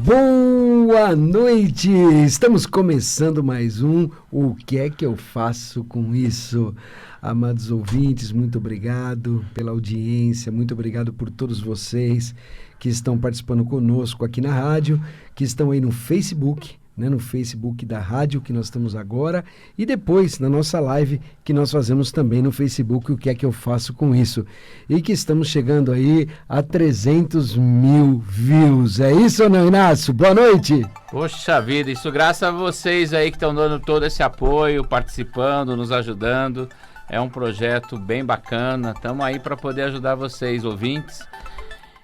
Boa noite! Estamos começando mais um O que é que eu faço com isso? Amados ouvintes, muito obrigado pela audiência, muito obrigado por todos vocês que estão participando conosco aqui na rádio, que estão aí no Facebook, né, no Facebook da rádio que nós estamos agora, e depois na nossa live que nós fazemos também no Facebook, O que é que eu faço com isso? E que estamos chegando aí a 300 mil views. É isso ou não, Inácio? Boa noite! Poxa vida, isso graças a vocês aí que estão dando todo esse apoio, participando, nos ajudando. É um projeto bem bacana, estamos aí para poder ajudar vocês, ouvintes.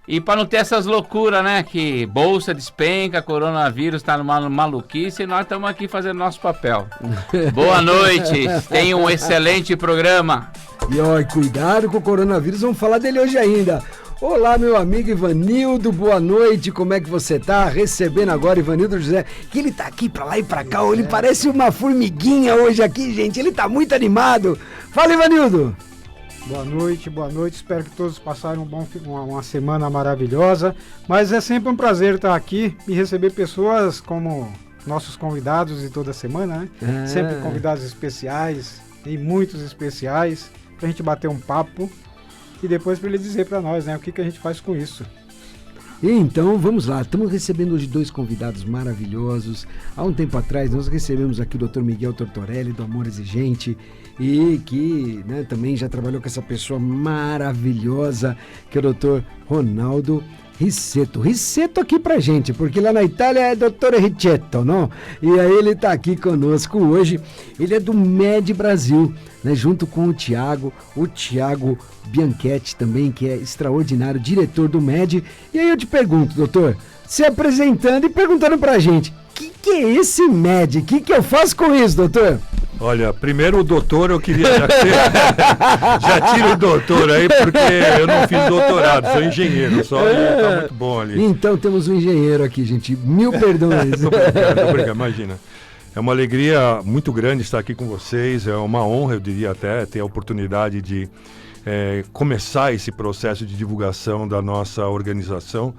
E para não ter essas loucuras, né? Que bolsa despenca, coronavírus está numa maluquice e nós estamos aqui fazendo nosso papel. Boa noite, tenham um excelente programa. E ó, cuidado com o coronavírus, vamos falar dele hoje ainda. Olá, meu amigo Ivanildo, boa noite, como é que você tá? Recebendo agora Ivanildo José, que ele tá aqui pra lá e pra cá, ele parece uma formiguinha hoje aqui, gente, ele tá muito animado. Fala, Ivanildo! Boa noite, espero que todos passaram uma semana maravilhosa, mas é sempre um prazer estar aqui e receber pessoas como nossos convidados de toda semana, né? Sempre convidados especiais, e muitos especiais, pra gente bater um papo e depois para ele dizer para nós, né, o que a gente faz com isso. Então, vamos lá, estamos recebendo hoje dois convidados maravilhosos. Há um tempo atrás nós recebemos aqui o Dr. Miguel Tortorelli, do Amor Exigente, e que, né, também já trabalhou com essa pessoa maravilhosa, que é o Dr. Ronaldo Rissetto. Rissetto aqui pra gente, porque lá na Itália é Dr. Rissetto, não? E aí ele tá aqui conosco hoje. Ele é do MED Brasil, né? Junto com o Thiago Bianchetti também, que é extraordinário, diretor do MED. E aí eu te pergunto, doutor, se apresentando e perguntando pra gente, o que é esse MED? O que eu faço com isso, doutor? Olha, primeiro o doutor eu queria já tira o doutor aí, porque eu não fiz doutorado, sou engenheiro, só tá muito bom ali. Então temos um engenheiro aqui, gente, mil perdões. Obrigado, imagina. É uma alegria muito grande estar aqui com vocês, é uma honra, eu diria até, ter a oportunidade de começar esse processo de divulgação da nossa organização,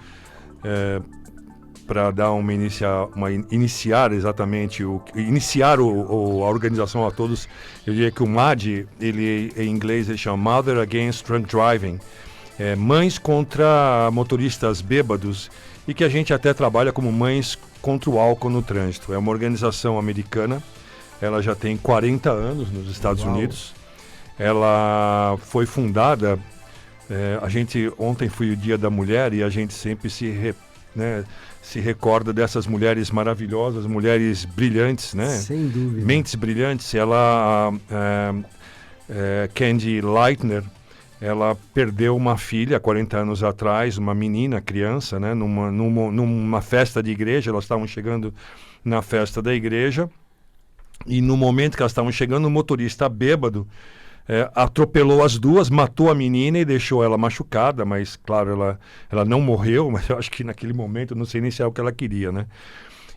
para dar iniciar a organização a todos. Eu diria que o MAD, ele em inglês ele chama Mother Against Drunk Driving, mães contra motoristas bêbados, e que a gente até trabalha como mães contra o álcool no trânsito. É uma organização americana, ela já tem 40 anos nos Estados Unidos. Ela foi fundada, ontem foi o Dia da Mulher e a gente sempre se recorda dessas mulheres maravilhosas, mulheres brilhantes, né? Sem dúvida. Mentes brilhantes. Ela, Candy Lightner, ela perdeu uma filha 40 anos atrás, uma menina, criança, né? Numa festa de igreja. Elas estavam chegando na festa da igreja e no momento que elas estavam chegando, o motorista bêbado atropelou as duas, matou a menina e deixou ela machucada, mas claro, ela não morreu, mas eu acho que naquele momento, não sei nem se é o que ela queria, né?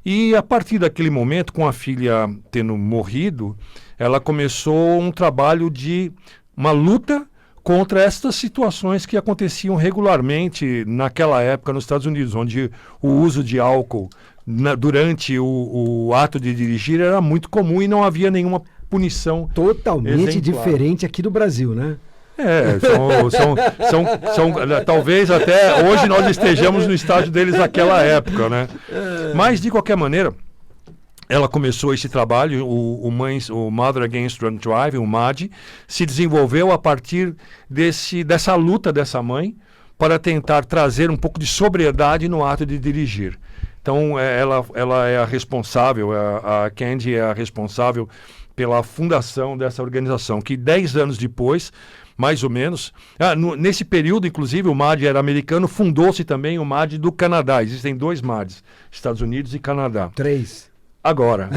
E a partir daquele momento, com a filha tendo morrido, ela começou um trabalho de uma luta contra estas situações que aconteciam regularmente naquela época nos Estados Unidos, onde o uso de álcool durante o ato de dirigir era muito comum e não havia nenhuma punição totalmente diferente aqui do Brasil, né? Talvez até hoje nós estejamos no estágio deles naquela época, né? Mas de qualquer maneira, ela começou esse trabalho, o Mother Against Drunk Driving, o MAD, se desenvolveu a partir dessa luta dessa mãe para tentar trazer um pouco de sobriedade no ato de dirigir. Então, ela é a responsável, a Candy é a responsável pela fundação dessa organização, que 10 anos depois, mais ou menos, nesse período, inclusive, o MAD era americano, fundou-se também o MAD do Canadá. Existem 2 MADs, Estados Unidos e Canadá. 3. Agora.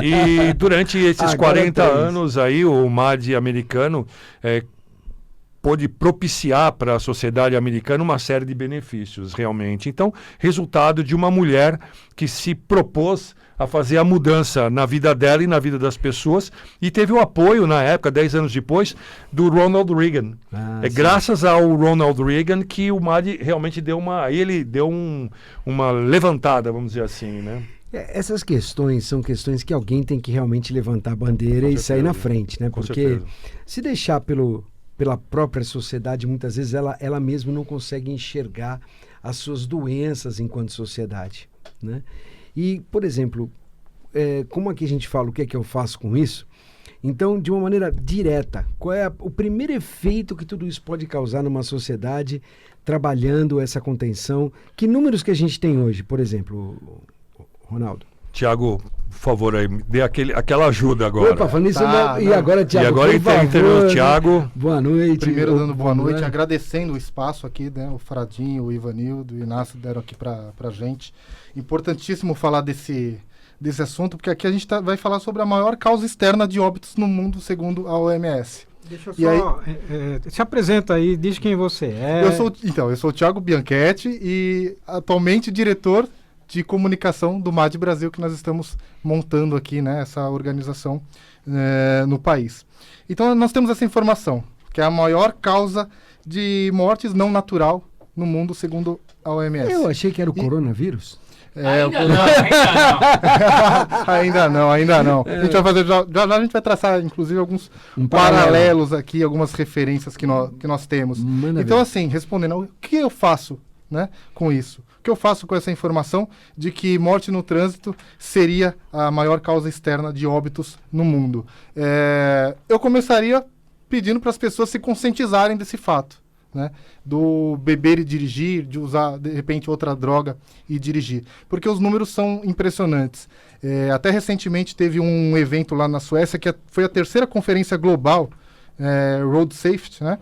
E durante esses 40 anos aí, o MAD americano pôde propiciar para a sociedade americana uma série de benefícios, realmente. Então, resultado de uma mulher que se propôs a fazer a mudança na vida dela e na vida das pessoas, e teve o apoio, na época, 10 anos depois, do Ronald Reagan. Graças ao Ronald Reagan que o MAD realmente deu uma levantada, vamos dizer assim, né? Essas questões são questões que alguém tem que realmente levantar a bandeira e sair na frente, né? Porque se deixar pela própria sociedade, muitas vezes ela mesma não consegue enxergar as suas doenças enquanto sociedade, né? E, por exemplo, como aqui a gente fala o que é que eu faço com isso, então, de uma maneira direta, qual é o primeiro efeito que tudo isso pode causar numa sociedade trabalhando essa contenção? Que números que a gente tem hoje, por exemplo, Ronaldo? Tiago, por favor, aí, dê aquela ajuda agora. Opa, falando isso, e agora, Tiago, e agora interno o Tiago. Boa noite. Primeiro dando boa noite, agradecendo o espaço aqui, né? O Fradinho, o Ivanildo, o Inácio deram aqui pra gente. Importantíssimo falar desse assunto, porque aqui a gente vai falar sobre a maior causa externa de óbitos no mundo, segundo a OMS. Deixa eu só... se apresenta aí, diz quem você é. Eu sou o Tiago Bianchetti e atualmente diretor de comunicação do MAD Brasil, que nós estamos montando aqui, né, essa organização no país. Então nós temos essa informação, que é a maior causa de mortes não natural no mundo, segundo a OMS. Eu achei que era o coronavírus. Ainda não. A gente vai fazer, já a gente vai traçar, inclusive, alguns paralelos aqui, algumas referências que nós temos. Então, assim, respondendo, o que eu faço, né, com isso? O que eu faço com essa informação de que morte no trânsito seria a maior causa externa de óbitos no mundo? Eu começaria pedindo para as pessoas se conscientizarem desse fato, né, do beber e dirigir, de usar, de repente, outra droga e dirigir. Porque os números são impressionantes. Até recentemente teve um evento lá na Suécia, que foi a terceira conferência global, Road Safety, né?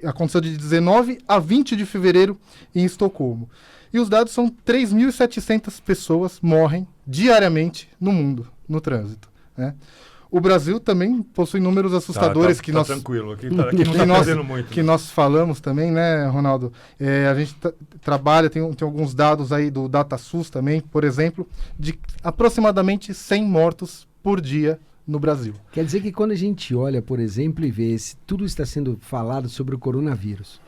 Aconteceu de 19 a 20 de fevereiro em Estocolmo. E os dados são 3.700 pessoas morrem diariamente no mundo, no trânsito, né? O Brasil também possui números assustadores que nós... tranquilo, aqui não está fazendo muito. Que nós falamos também, né, Ronaldo? A gente trabalha, tem alguns dados aí do DataSUS também, por exemplo, de aproximadamente 100 mortos por dia no Brasil. Quer dizer que quando a gente olha, por exemplo, e vê se tudo está sendo falado sobre o coronavírus,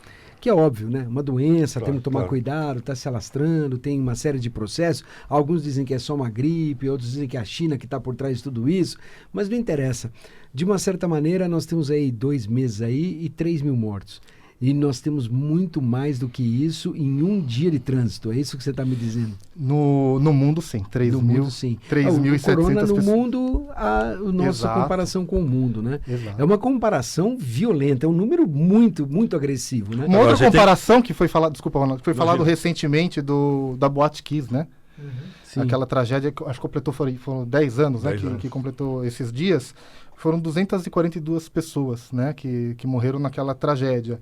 que é óbvio, né? Uma doença, temos que tomar cuidado, está se alastrando, tem uma série de processos. Alguns dizem que é só uma gripe, outros dizem que é a China que está por trás de tudo isso, mas não interessa. De uma certa maneira, nós temos aí 2 meses aí e 3 mil mortos. E nós temos muito mais do que isso em um dia de trânsito. É isso que você está me dizendo? No mundo, sim. 3.700 pessoas. O corona no pessoas. Mundo, a nossa comparação com o mundo, né? Exato. É uma comparação violenta, é um número muito, muito agressivo, né? Uma outra comparação que foi falada, desculpa, Ronaldo, foi falado recentemente da Boate Kiss, né? Aquela tragédia que acho que completou, foram 10 anos, né? Que completou esses dias. Foram 242 pessoas, né, que morreram naquela tragédia.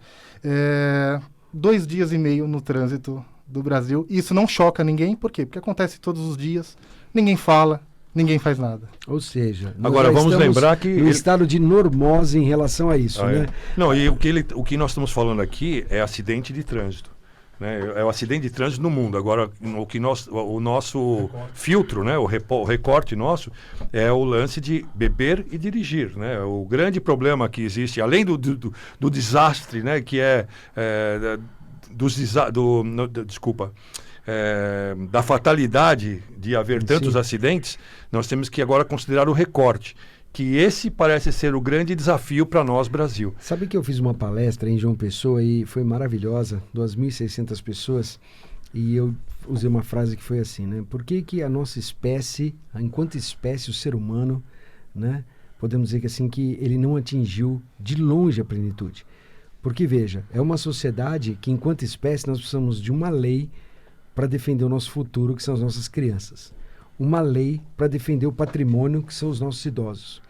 2 dias e meio no trânsito do Brasil. E isso não choca ninguém. Por quê? Porque acontece todos os dias, ninguém fala, ninguém faz nada. Ou seja, agora vamos lembrar que no estado de normose em relação a isso, né? Não, e o que nós estamos falando aqui é acidente de trânsito. Né? É o acidente de trânsito no mundo. Agora, o nosso filtro, né? O recorte nosso é o lance de beber e dirigir. Né? O grande problema que existe, além do desastre, né? Que da fatalidade de haver tantos acidentes, nós temos que agora considerar o recorte. Que esse parece ser o grande desafio para nós, Brasil. Sabe que eu fiz uma palestra em João Pessoa e foi maravilhosa, 2.600 pessoas, e eu usei uma frase que foi assim, né? Por que a nossa espécie, enquanto espécie, o ser humano, né? Podemos dizer que assim, que ele não atingiu de longe a plenitude. Porque, veja, é uma sociedade que, enquanto espécie, nós precisamos de uma lei para defender o nosso futuro, que são as nossas crianças. Uma lei para defender o patrimônio, que são os nossos idosos.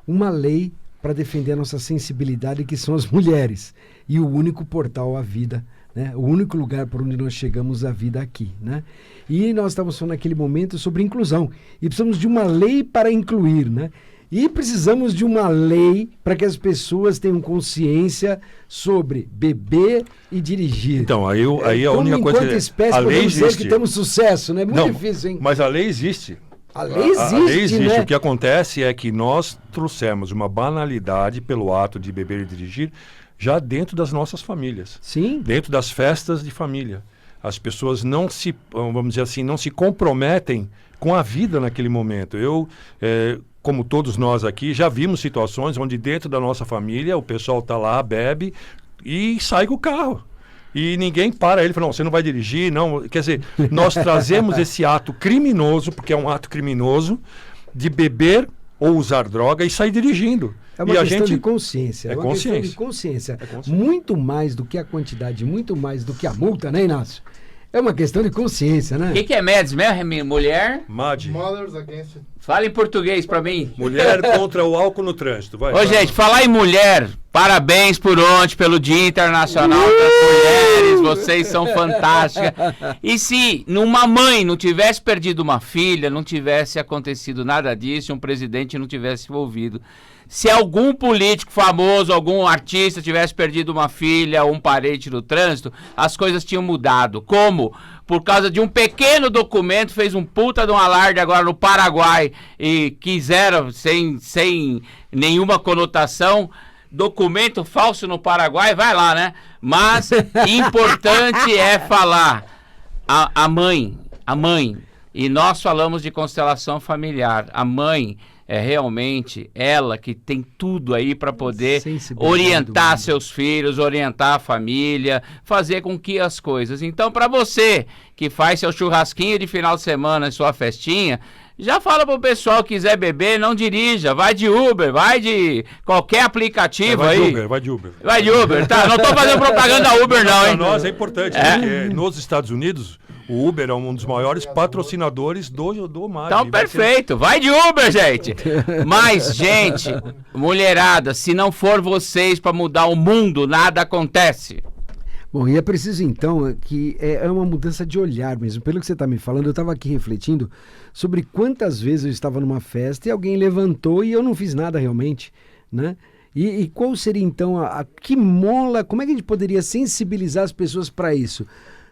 Uma lei para defender a nossa sensibilidade, que são as mulheres. E o único portal à vida, né? O único lugar por onde nós chegamos à vida aqui, né? E nós estávamos falando naquele momento sobre inclusão. E precisamos de uma lei para incluir, né? E precisamos de uma lei para que as pessoas tenham consciência sobre beber e dirigir. Então, aí a única coisa... Enquanto espécie, a lei podemos dizer existe. que temos sucesso, né? Muito Não, difícil, hein? mas a lei existe. A lei existe, a lei existe. né? O que acontece é que nós trouxemos uma banalidade pelo ato de beber e dirigir já dentro das nossas famílias. Sim. Dentro das festas de família. As pessoas não se, vamos dizer assim, não se comprometem com a vida naquele momento. Como todos nós aqui, já vimos situações onde dentro da nossa família o pessoal está lá, bebe e sai com o carro. E ninguém para ele e fala, não, você não vai dirigir, não. Quer dizer, nós trazemos esse ato criminoso, porque é um ato criminoso, de beber ou usar droga e sair dirigindo. É uma questão de consciência. É uma consciência. questão de consciência. É consciência. Muito mais do que a quantidade, muito mais do que a multa, né, Inácio? É uma questão de consciência, né? O que é MEDS mesmo? Mulher? MAD. Mothers Against... Fala em português pra mim. Mulher contra o álcool no trânsito. Vai, Ô, gente, falar em mulher, parabéns por ontem, pelo Dia Internacional das Mulheres, vocês são fantásticas. E se uma mãe não tivesse perdido uma filha, não tivesse acontecido nada disso, um presidente não tivesse envolvido. Se algum político famoso, algum artista tivesse perdido uma filha ou um parente no trânsito, as coisas tinham mudado. Como? Por causa de um pequeno documento, fez um puta de um alarde agora no Paraguai e quiseram, sem nenhuma conotação, documento falso no Paraguai, vai lá, né? Mas importante é falar a mãe, e nós falamos de constelação familiar, a mãe é realmente ela que tem tudo aí para poder orientar seus filhos, orientar a família, fazer com que as coisas... Então, para você que faz seu churrasquinho de final de semana, sua festinha, já fala pro pessoal que quiser beber, não dirija, vai de Uber, vai de qualquer aplicativo vai aí. De Uber, vai de Uber. Vai de Uber, tá? Não tô fazendo propaganda Uber não, hein? Para nós é importante, porque nos Estados Unidos... O Uber é um dos maiores patrocinadores do MAD. Então, perfeito. Vai de Uber, gente. Mas, gente, mulherada, se não for vocês para mudar o mundo, nada acontece. Bom, e é preciso, então, que é uma mudança de olhar mesmo. Pelo que você está me falando, eu estava aqui refletindo sobre quantas vezes eu estava numa festa e alguém levantou e eu não fiz nada realmente, né? E qual seria, então, que mola, como é que a gente poderia sensibilizar as pessoas para isso?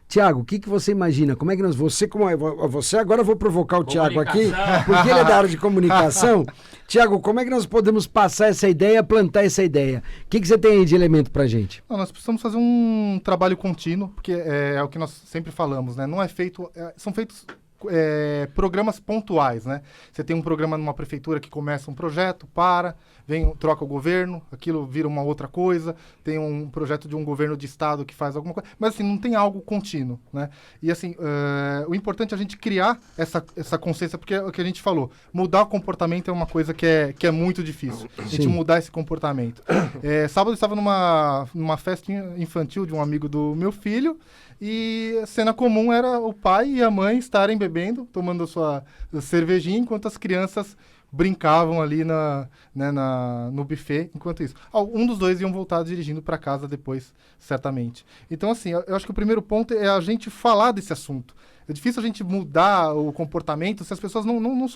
Tiago, o que você imagina? Como é que você agora eu vou provocar o Tiago aqui, porque ele é da área de comunicação. Tiago, como é que nós podemos passar essa ideia, plantar essa ideia? O que você tem aí de elemento pra gente? Nós precisamos fazer um trabalho contínuo, porque é o que nós sempre falamos, né? Não é feito, são feitos programas pontuais, né? Você tem um programa numa prefeitura que começa um projeto, troca o governo, aquilo vira uma outra coisa, tem um projeto de um governo de estado que faz alguma coisa, mas assim, não tem algo contínuo, né? E assim, o importante é a gente criar essa consciência, porque é o que a gente falou, mudar o comportamento é uma coisa que é muito difícil, a gente mudar esse comportamento. Sábado eu estava numa festa infantil de um amigo do meu filho, e a cena comum era o pai e a mãe estarem bebendo, tomando sua cervejinha, enquanto as crianças brincavam ali no buffet, enquanto isso. Um dos dois iam voltar dirigindo para casa depois, certamente. Então, assim, eu acho que o primeiro ponto é a gente falar desse assunto. É difícil a gente mudar o comportamento se as pessoas não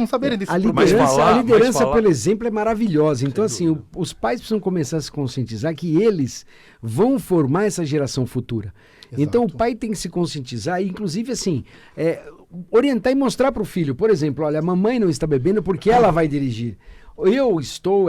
saberem desse problema. A liderança pelo exemplo, é maravilhosa. Então, assim, os pais precisam começar a se conscientizar que eles vão formar essa geração futura. Exato. Então, o pai tem que se conscientizar e, inclusive, assim, orientar e mostrar para o filho. Por exemplo, olha, a mamãe não está bebendo porque ela vai dirigir.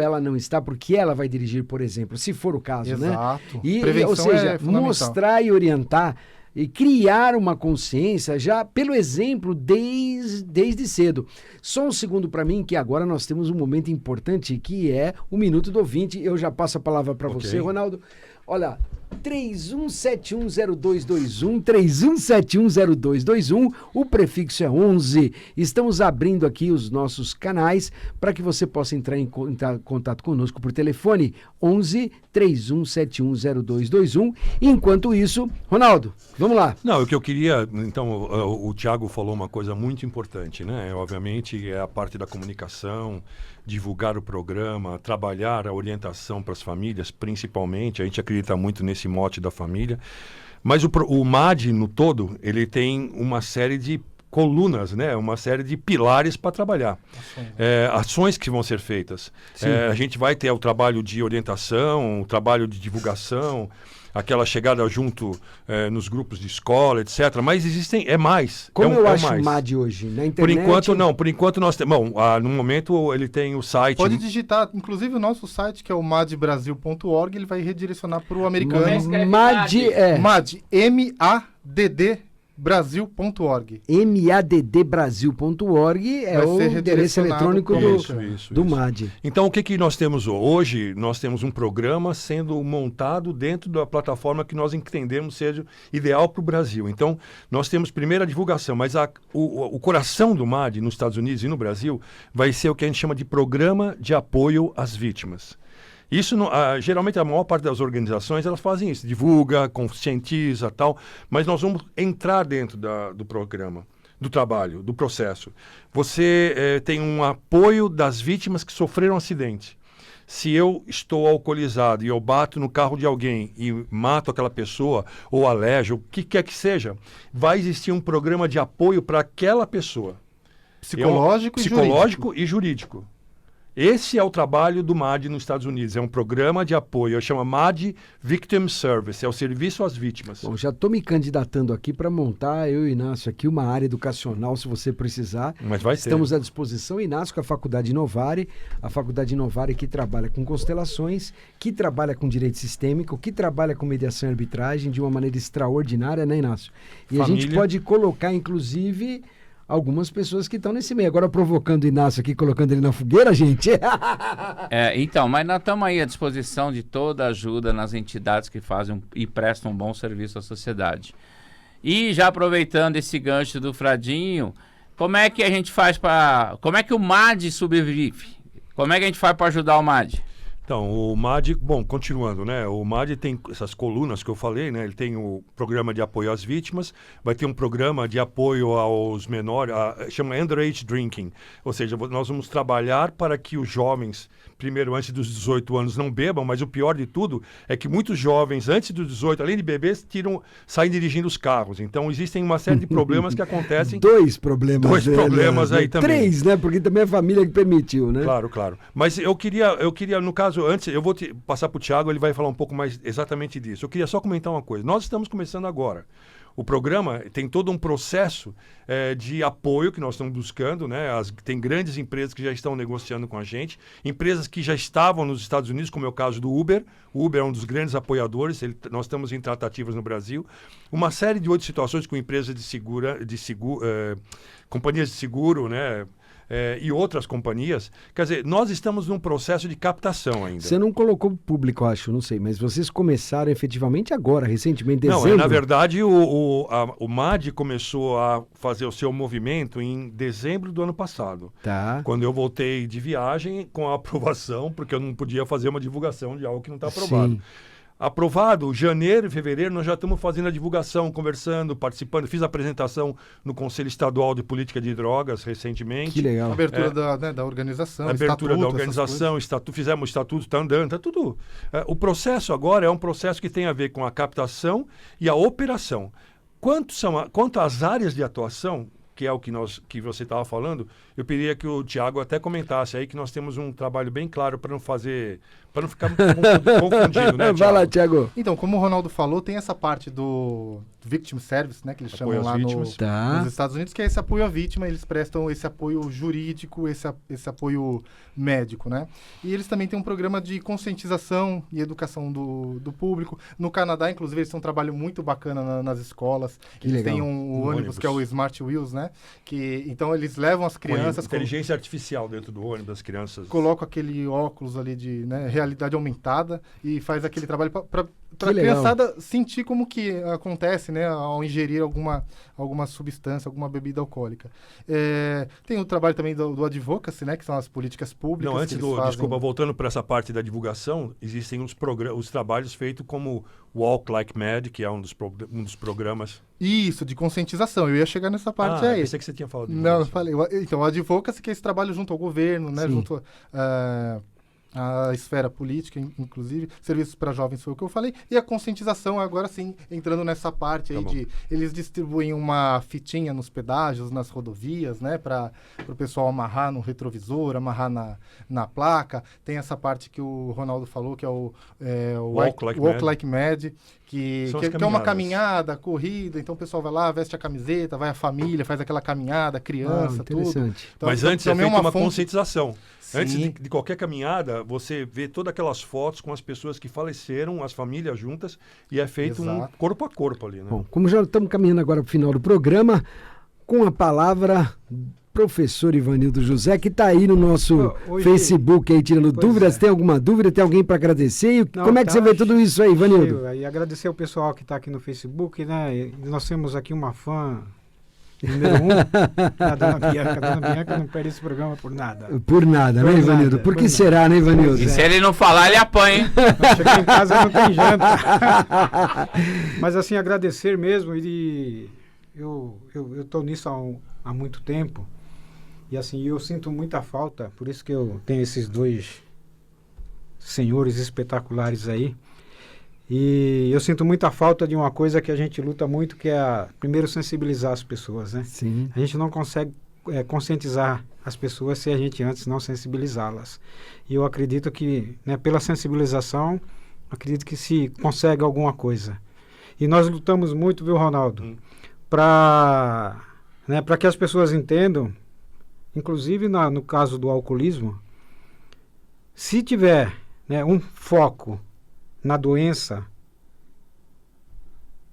Ela não está porque ela vai dirigir, por exemplo, se for o caso, Exato. né? Ou seja, mostrar e orientar e criar uma consciência já pelo exemplo desde cedo. Só um segundo para mim, que agora nós temos um momento importante que é o Minuto do Ouvinte. Eu já passo a palavra para você, Ronaldo. Olha, 31710221, 31710221, o prefixo é 11. Estamos abrindo aqui os nossos canais para que você possa entrar em contato conosco por telefone 11 31710221. Enquanto isso, Ronaldo, vamos lá. Não, o que eu queria, então, o Tiago falou uma coisa muito importante, né? Obviamente é a parte da comunicação, divulgar o programa, trabalhar a orientação para as famílias, principalmente, a gente acredita muito nesse mote da família, mas o MAD no todo, ele tem uma série de colunas, né? Uma série de pilares para trabalhar. Ações que vão ser feitas. A gente vai ter o trabalho de orientação, o trabalho de divulgação, aquela chegada junto nos grupos de escola, etc. Mas existem, mais. Como eu acho mais. o MAD hoje? Na internet? Por enquanto nós temos... Bom, no momento ele tem o site... Pode digitar, inclusive o nosso site, que é o madbrasil.org, ele vai redirecionar para o americano. MAD MAD, M-A-D-D, Brasil.org. maddbrasil.org é o endereço eletrônico do MAD. Então, o que nós temos hoje? Nós temos um programa sendo montado dentro da plataforma que nós entendemos seja ideal para o Brasil. Então, nós temos primeiro a divulgação, mas o coração do MAD nos Estados Unidos e no Brasil vai ser o que a gente chama de Programa de Apoio às Vítimas. Isso, geralmente, a maior parte das organizações, elas fazem isso, divulga, conscientiza, tal, mas nós vamos entrar dentro do programa, do trabalho, do processo. Você tem um apoio das vítimas que sofreram acidente. Se eu estou alcoolizado e eu bato no carro de alguém e mato aquela pessoa, ou alejo, o que quer que seja, vai existir um programa de apoio para aquela pessoa. Psicológico e jurídico. Esse é o trabalho do MAD nos Estados Unidos. É um programa de apoio, chama MAD Victim Service, é o serviço às vítimas. Bom, já estou me candidatando aqui para montar, eu e Inácio, aqui uma área educacional, se você precisar. Mas vai Estamos ter. à disposição. Inácio com a Faculdade Novare, que trabalha com constelações, que trabalha com direito sistêmico, que trabalha com mediação e arbitragem de uma maneira extraordinária, né, Inácio? E a gente pode colocar, inclusive... algumas pessoas que estão nesse meio. Agora provocando o Inácio aqui, colocando ele na fogueira, gente. Então, mas nós estamos aí à disposição de toda a ajuda nas entidades que fazem e prestam um bom serviço à sociedade. E já aproveitando esse gancho do Fradinho, como é que a gente faz para... como é que o MAD sobrevive? Como é que a gente faz para ajudar o MAD? Então, o MAD, bom, continuando, né? O MAD tem essas colunas que eu falei, né? Ele tem o programa de apoio às vítimas, vai ter um programa de apoio aos menores, chama Underage Drinking. Ou seja, nós vamos trabalhar para que os jovens, primeiro, antes dos 18 anos, não bebam, mas o pior de tudo é que muitos jovens, antes dos 18, além de beber, saem dirigindo os carros. Então, existem uma série de problemas que acontecem. Dois problemas aí também. 3, né? Porque também é a família que permitiu, né? Claro, claro. Mas eu queria, no caso, antes, eu vou passar para o Thiago, ele vai falar um pouco mais exatamente disso. Eu queria só comentar uma coisa. Nós estamos começando agora. O programa tem todo um processo de apoio que nós estamos buscando, né? Tem grandes empresas que já estão negociando com a gente, empresas que já estavam nos Estados Unidos, como é o caso do Uber. O Uber é um dos grandes apoiadores, nós estamos em tratativas no Brasil. Uma série de outras situações com empresas companhias de seguro, né? E outras companhias. Quer dizer, nós estamos num processo de captação ainda. Você não colocou público, acho, não sei, mas vocês começaram efetivamente agora, recentemente, em dezembro? Não, na verdade, o MAD começou a fazer o seu movimento em dezembro do ano passado. Tá. Quando eu voltei de viagem com a aprovação, porque eu não podia fazer uma divulgação de algo que não está aprovado. Sim. Aprovado, janeiro e fevereiro, nós já estamos fazendo a divulgação, conversando, participando. Fiz a apresentação no Conselho Estadual de Política de Drogas recentemente. Que legal. Abertura da organização. Abertura da organização, fizemos o estatuto, está andando, está tudo. O processo agora é um processo que tem a ver com a captação e a operação. Quanto às áreas de atuação, que é o que você estava falando, eu pediria que o Thiago até comentasse aí que nós temos um trabalho bem claro para não ficar confundido, né, Thiago? Vai lá, Thiago. Então, como o Ronaldo falou, tem essa parte do Victim Service, né, que eles Apoio chamam lá nos Estados Unidos, que é esse apoio à vítima, eles prestam esse apoio jurídico, esse apoio médico, né? E eles também têm um programa de conscientização e educação do público. No Canadá, inclusive, eles têm um trabalho muito bacana nas escolas. Eles têm um ônibus que é o Smart Wheels, né? Então, eles levam as crianças... Inteligência artificial dentro do ônibus das crianças. Colocam aquele óculos ali de realidade aumentada e faz aquele trabalho para a criançada sentir como que acontece, né, ao ingerir alguma substância, alguma bebida alcoólica. Tem o trabalho também do advocacy, né, que são as políticas públicas. Não, antes desculpa, voltando para essa parte da divulgação, existem os trabalhos feitos como Walk Like Mad, que é um dos programas. Isso, de conscientização. Eu ia chegar nessa parte aí. Eu pensei que você tinha falado. Não, eu falei. Então, o advocacy, que é esse trabalho junto ao governo, né, junto a esfera política, inclusive, serviços para jovens foi o que eu falei, e a conscientização, agora sim, entrando nessa parte aí de... Eles distribuem uma fitinha nos pedágios, nas rodovias, né, para o pessoal amarrar no retrovisor, amarrar na placa. Tem essa parte que o Ronaldo falou, que é o Walk Like Mad, que é uma caminhada, corrida, então o pessoal vai lá, veste a camiseta, vai a família, faz aquela caminhada, criança, tudo. Então, mas antes é feita uma conscientização. Sim. Antes de qualquer caminhada, você vê todas aquelas fotos com as pessoas que faleceram, as famílias juntas, e é feito um corpo a corpo ali, né? Bom, como já estamos caminhando agora para o final do programa, com a palavra professor Ivanildo José, que está aí no nosso Facebook aí tirando dúvidas. Tem alguma dúvida? Tem alguém para agradecer? Como é que você vê tudo isso aí, Ivanildo? E agradecer o pessoal que está aqui no Facebook, né? E nós temos aqui uma fã número 1, a Dona Bianca. A Dona Bianca não perde esse programa por nada. Por nada, né, Ivanildo? Por que será, né, Ivanildo? E se ele não falar, ele apanha, hein? Chegar em casa não tem janta. Mas assim, agradecer mesmo. E eu estou nisso há muito tempo. E assim, eu sinto muita falta, por isso que eu tenho esses dois senhores espetaculares aí. E eu sinto muita falta de uma coisa que a gente luta muito, que é primeiro sensibilizar as pessoas, né? Sim. A gente não consegue conscientizar as pessoas se a gente antes não sensibilizá-las. E eu acredito que, né, pela sensibilização, acredito que se consegue alguma coisa. E nós lutamos muito, viu, Ronaldo? Para que as pessoas entendam, inclusive no caso do alcoolismo, se tiver, né, um foco na doença,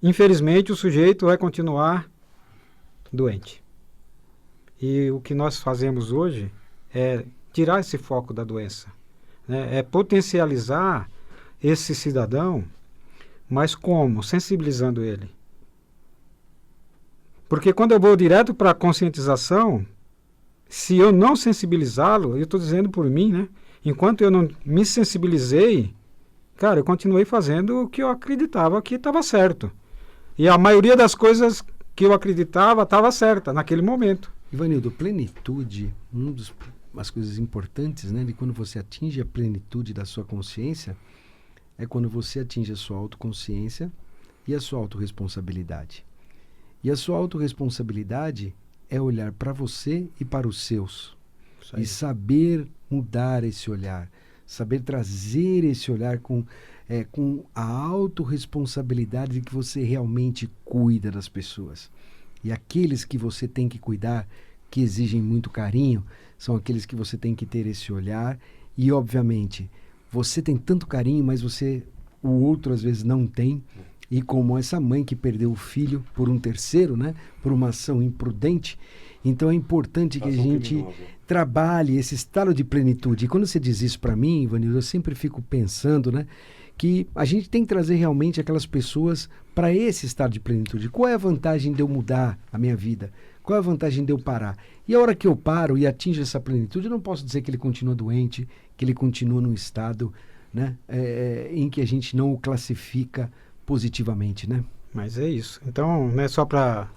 infelizmente o sujeito vai continuar doente. E o que nós fazemos hoje é tirar esse foco da doença, né? É potencializar esse cidadão, mas como? Sensibilizando ele. Porque quando eu vou direto para a conscientização, se eu não sensibilizá-lo, eu estou dizendo por mim, né? Enquanto eu não me sensibilizei, cara, eu continuei fazendo o que eu acreditava que estava certo. E a maioria das coisas que eu acreditava estava certa naquele momento. Ivanildo, plenitude, das coisas importantes, né, de quando você atinge a plenitude da sua consciência, é quando você atinge a sua autoconsciência e a sua autorresponsabilidade. E a sua autorresponsabilidade é olhar para você e para os seus. E saber mudar esse olhar. Saber trazer esse olhar com a autorresponsabilidade de que você realmente cuida das pessoas. E aqueles que você tem que cuidar, que exigem muito carinho, são aqueles que você tem que ter esse olhar. E, obviamente, você tem tanto carinho, mas o outro às vezes não tem. E como essa mãe que perdeu o filho por um terceiro, né, por uma ação imprudente, então é importante que a gente trabalhe esse estado de plenitude. E quando você diz isso para mim, Ivanildo, eu sempre fico pensando, né, que a gente tem que trazer realmente aquelas pessoas para esse estado de plenitude. Qual é a vantagem de eu mudar a minha vida? Qual é a vantagem de eu parar? E a hora que eu paro e atinjo essa plenitude, eu não posso dizer que ele continua doente, que ele continua num estado, né, em que a gente não o classifica positivamente, né? Mas é isso. Então, não é só para...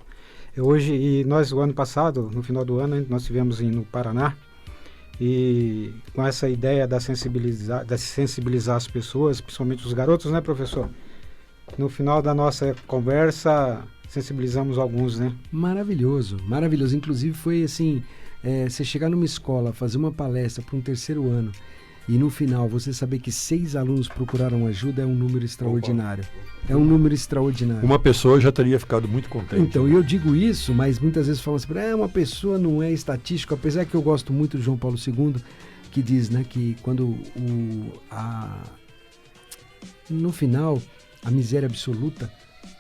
Hoje, e nós, o ano passado, no final do ano, nós estivemos no Paraná, e com essa ideia de sensibilizar as pessoas, principalmente os garotos, né, professor? No final da nossa conversa, sensibilizamos alguns, né? Maravilhoso, maravilhoso. Inclusive foi assim, você chegar numa escola, fazer uma palestra para um terceiro ano, e no final você saber que 6 alunos procuraram ajuda é um número extraordinário. É um número extraordinário. Uma pessoa já teria ficado muito contente. Então, eu digo isso, mas muitas vezes falam assim, uma pessoa não é estatístico, apesar que eu gosto muito do João Paulo II, que diz, né, que quando no final a miséria absoluta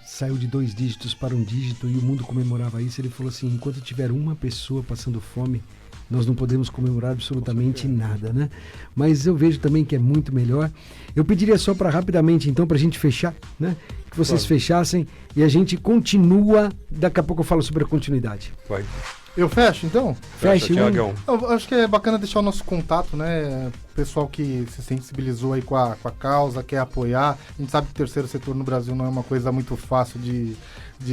saiu de 2 dígitos para 1 dígito e o mundo comemorava isso, ele falou assim, enquanto tiver uma pessoa passando fome, nós não podemos comemorar absolutamente nada, né? Mas eu vejo também que é muito melhor. Eu pediria só para rapidamente, então, para a gente fechar, né? Que vocês fechassem e a gente continua. Daqui a pouco eu falo sobre a continuidade. Vai. Eu fecho, então? Fecha, Tiagão. Eu acho que é bacana deixar o nosso contato, né? O pessoal que se sensibilizou aí com a causa, quer apoiar. A gente sabe que o terceiro setor no Brasil não é uma coisa muito fácil de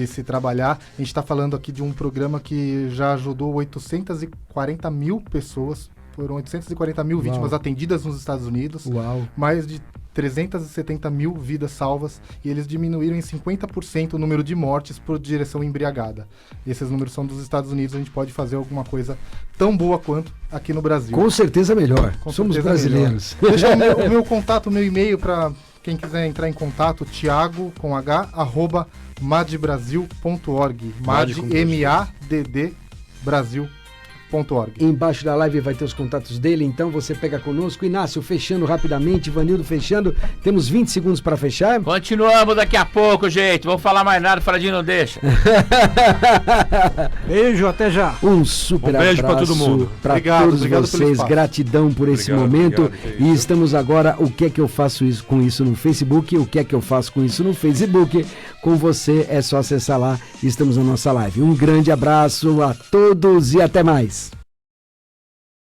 se trabalhar. A gente está falando aqui de um programa que já ajudou 840 mil pessoas Foram 840 mil vítimas atendidas nos Estados Unidos. Uau. Mais de 370 mil vidas salvas, e eles diminuíram em 50% o número de mortes por direção embriagada. Esses números são dos Estados Unidos, a gente pode fazer alguma coisa tão boa quanto aqui no Brasil. Com certeza melhor. Somos brasileiros. Deixa o meu contato, o meu e-mail para quem quiser entrar em contato, Thiago, com H, @madbrasil.org. MADD Brasil.org. Embaixo da live vai ter os contatos dele, então você pega conosco. Inácio, fechando rapidamente, Ivanildo fechando, temos 20 segundos para fechar. Continuamos daqui a pouco, gente, vamos falar mais nada, Fradinho não deixa. Beijo, até já. Um super beijo para todo mundo. Para todos vocês, gratidão por esse momento. E estamos agora, o que é que eu faço com isso no Facebook, o que é que eu faço com isso no Facebook. Com você é só acessar lá, estamos na nossa live. Um grande abraço a todos e até mais.